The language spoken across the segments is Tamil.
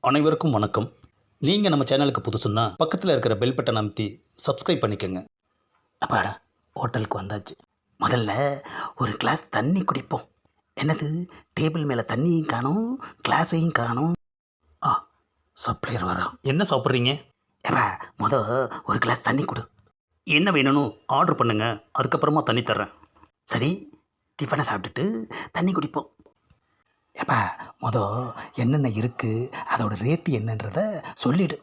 அனைவருக்கும் வணக்கம். நீங்கள் நம்ம சேனலுக்கு புதுசுன்னா பக்கத்தில் இருக்கிற பெல் பட்டன் அமைத்தி சப்ஸ்கிரைப் பண்ணிக்கோங்க. அப்பாடா, ஹோட்டலுக்கு வந்தாச்சு. முதல்ல ஒரு கிளாஸ் தண்ணி குடிப்போம். என்னது, டேபிள் மேலே தண்ணியும் காணும், கிளாஸையும் காணும். ஆ, சப்ளையர் வரோம். என்ன சாப்பிட்றீங்க? ஏப்பா, ஒரு கிளாஸ் தண்ணி கொடு. என்ன வேணும்னு ஆர்டர் பண்ணுங்க, அதுக்கப்புறமா தண்ணி தர்றேன். சரி, டிஃபனை சாப்பிட்டுட்டு தண்ணி குடிப்போம். ஏப்பா, என்னென்ன இருக்குது, அதோட ரேட்டு என்னன்றத சொல்லிவிடு.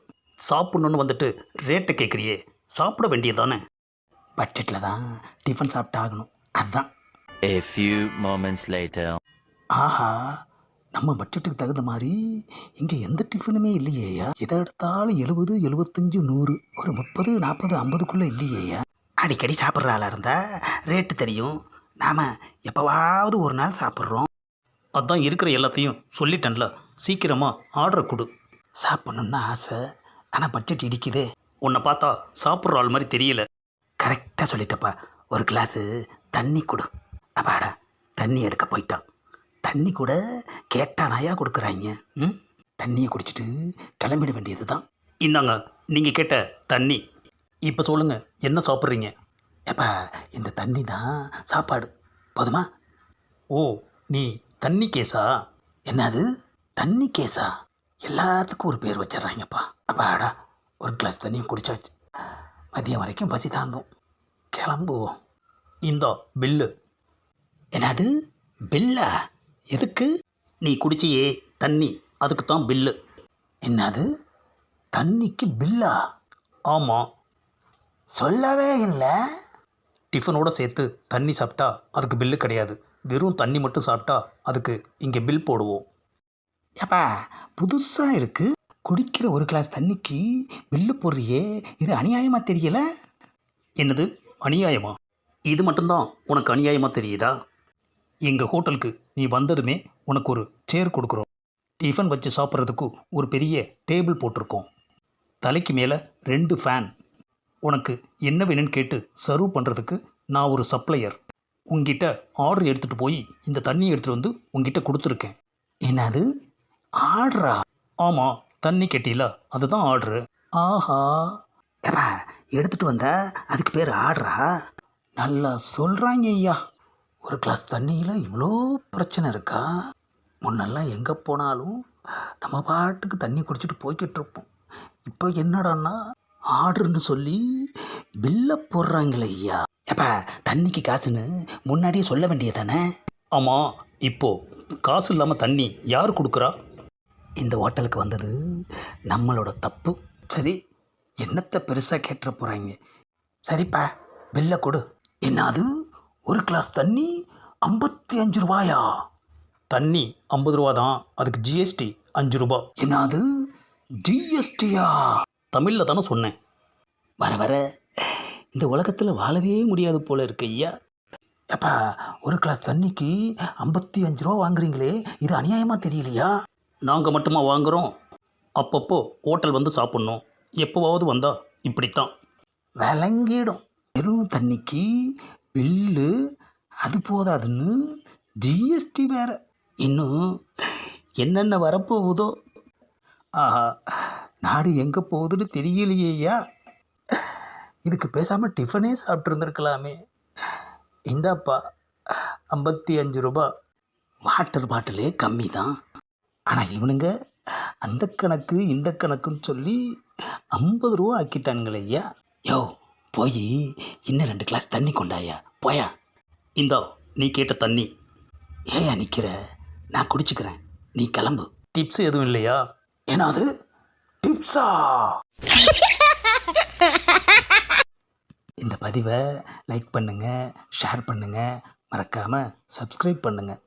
சாப்பிட்ணுன்னு வந்துட்டு ரேட்டை கேட்குறியே, சாப்பிட வேண்டியதானே? பட்ஜெட்டில் தான் டிஃபன் சாப்பிட்டு ஆகணும், அதுதான். A few moments later. ஆஹா, நம்ம பட்ஜெட்டுக்கு தகுந்த மாதிரி இங்கே எந்த டிஃபனுமே இல்லையேயா. எதை எடுத்தாலும் 70, 75, 100, ஒரு 30, 40, 50க்குள்ளே இல்லையேயா. அடிக்கடி சாப்பிட்ற ஆளாக இருந்தால் ரேட்டு தெரியும். நாம் எப்போவாவது ஒரு நாள் சாப்பிட்றோம். அதான் இருக்கிற எல்லாத்தையும் சொல்லிட்டேன்ல, சீக்கிரமாக ஆர்டர் கொடு. சாப்பிட்ணுன்னு ஆசை, ஆனால் பட்ஜெட் இடிக்குது. உன்னை பார்த்தா சாப்பிட்ற ஆள் மாதிரி தெரியல. கரெக்டாக சொல்லிட்டப்பா. ஒரு கிளாஸு தண்ணி கொடு. அப்பாடா, தண்ணி எடுக்க போயிட்டான். தண்ணி கூட கேட்டானாயா கொடுக்குறாங்க. தண்ணியை குடிச்சிட்டு கிளம்பிட வேண்டியது தான். இந்தாங்க நீங்கள் கேட்ட தண்ணி. இப்போ சொல்லுங்கள், என்ன சாப்பிட்றீங்க? ஏப்பா, இந்த தண்ணி தான் சாப்பாடு, போதுமா? ஓ, நீ தண்ணி கேஸா? என்னது தண்ணி கேஸா? எல்லாத்துக்கும் ஒரு பேர் வச்சிட்றாங்கப்பா. அப்பாடா, ஒரு கிளாஸ் தண்ணியும் குடிச்சாச்சு. மதியம் வரைக்கும் பசி தாங்கும். கிளம்புவோம். இந்தா பில்லு. என்னது பில்லா? எதுக்கு? நீ குடிச்சியே தண்ணி, அதுக்கு தான் பில்லு. என்னது, தண்ணிக்கு பில்லா? ஆமாம். சொல்லவே இல்லை. டிஃபனோடு சேர்த்து தண்ணி சாப்பிட்டா அதுக்கு பில்லு கிடையாது, வெறும் தண்ணி மட்டும் சாப்பிட்டா அதுக்கு இங்கே பில் போடுவோம். ஏப்பா, புதுசாக இருக்குது. குடிக்கிற ஒரு கிளாஸ் தண்ணிக்கு பில்லு போடுறியே, இது அநியாயமாக தெரியல? என்னது அநியாயமா? இது மட்டும்தான் உனக்கு அநியாயமாக தெரியுதா? எங்கள் ஹோட்டலுக்கு நீ வந்ததுமே உனக்கு ஒரு சேர் கொடுக்குறோம். டிஃபன் வச்சு சாப்பிட்றதுக்கு ஒரு பெரிய டேபிள் போட்டிருக்கோம். தலைக்கு மேலே 2 ஃபேன். உனக்கு என்ன வேணும்னு கேட்டு சர்வ் பண்ணுறதுக்கு நான் ஒரு சப்ளையர். உங்ககிட்ட ஆர்டர் எடுத்துகிட்டு போய் இந்த தண்ணியை எடுத்துகிட்டு வந்து உங்ககிட்ட கொடுத்துருக்கேன். என்னது ஆர்டரா? ஆமாம், தண்ணி கேட்டீல, அதுதான் ஆர்டரு. ஆஹா, ஏப்பா, எடுத்துகிட்டு வந்தா அதுக்கு பேர் ஆர்டரா? நல்லா சொல்கிறாங்க ஐயா. ஒரு கிளாஸ் தண்ணியில் இவ்வளோ பிரச்சனை இருக்கா? முன்னெல்லாம் எங்கே போனாலும் நம்ம பாட்டுக்கு தண்ணி குடிச்சிட்டு போய்கிட்டு இருப்போம். இப்போ என்னடான்னா ஆர்டர்னு சொல்லி பில்லை போடுறாங்களே ஐயா. ஏப்பா, தண்ணிக்கு காசுன்னு முன்னாடியே சொல்ல வேண்டியதானே? ஆமாம், இப்போது காசு இல்லாமல் தண்ணி யார் கொடுக்குறா? இந்த ஹோட்டலுக்கு வந்தது நம்மளோட தப்பு. சரி, என்னத்தை பெருசாக கேட்டுற போகிறாங்க. சரிப்பா, பில்லை கொடு. என்னது, ஒரு கிளாஸ் தண்ணி 55 ரூபாயா? தண்ணி 50 ரூபா தான், அதுக்கு ஜிஎஸ்டி 5 ரூபா. என்னது, ஜிஎஸ்டியா? தமிழில் தானே சொன்னேன். வர வர இந்த உலகத்தில் வாழவே முடியாது போல இருக்கு ஐயா. ஏப்பா, ஒரு கிளாஸ் தண்ணிக்கு 55 ரூபா வாங்குறீங்களே, இது அநியாயமாக தெரியலையா? நாங்கள் மட்டுமா வாங்குகிறோம்? அப்பப்போ ஹோட்டல் வந்து சாப்பிட்ணும். எப்போவாவது வந்தால் இப்படித்தான் விளங்கிடும். வெறும் தண்ணிக்கு பில்லு, அது போதாதுன்னு ஜிஎஸ்டி வேறு. இன்னும் என்னென்ன வரப்போகுதோ. ஆஹா, நாடு எங்கே போகுதுன்னு தெரியலையேயா. இதுக்கு பேசாமல் டிஃபனே சாப்பிட்ருந்துருக்கலாமே. இந்தாப்பா 55 ரூபா. வாட்டர் பாட்டிலே கம்மி தான், ஆனால் இவனுங்க அந்த கணக்கு இந்த கணக்குன்னு சொல்லி 50 ரூபா ஆக்கிட்டானுங்களே ஐயா. யோ, போய் இன்னும் 2 கிளாஸ் தண்ணி கொண்டாயா, போயா. இந்தா நீ கேட்ட தண்ணி. ஏயா நிற்கிற, நான் குடிச்சுக்கிறேன், நீ கிளம்பு. டிப்ஸ் எதுவும் இல்லையா? ஏன்னாது டிப்ஸா? இந்த பதிவை லைக் பண்ணுங்கள், ஷேர் பண்ணுங்கள், மறக்காமல் சப்ஸ்கிரைப் பண்ணுங்கள்.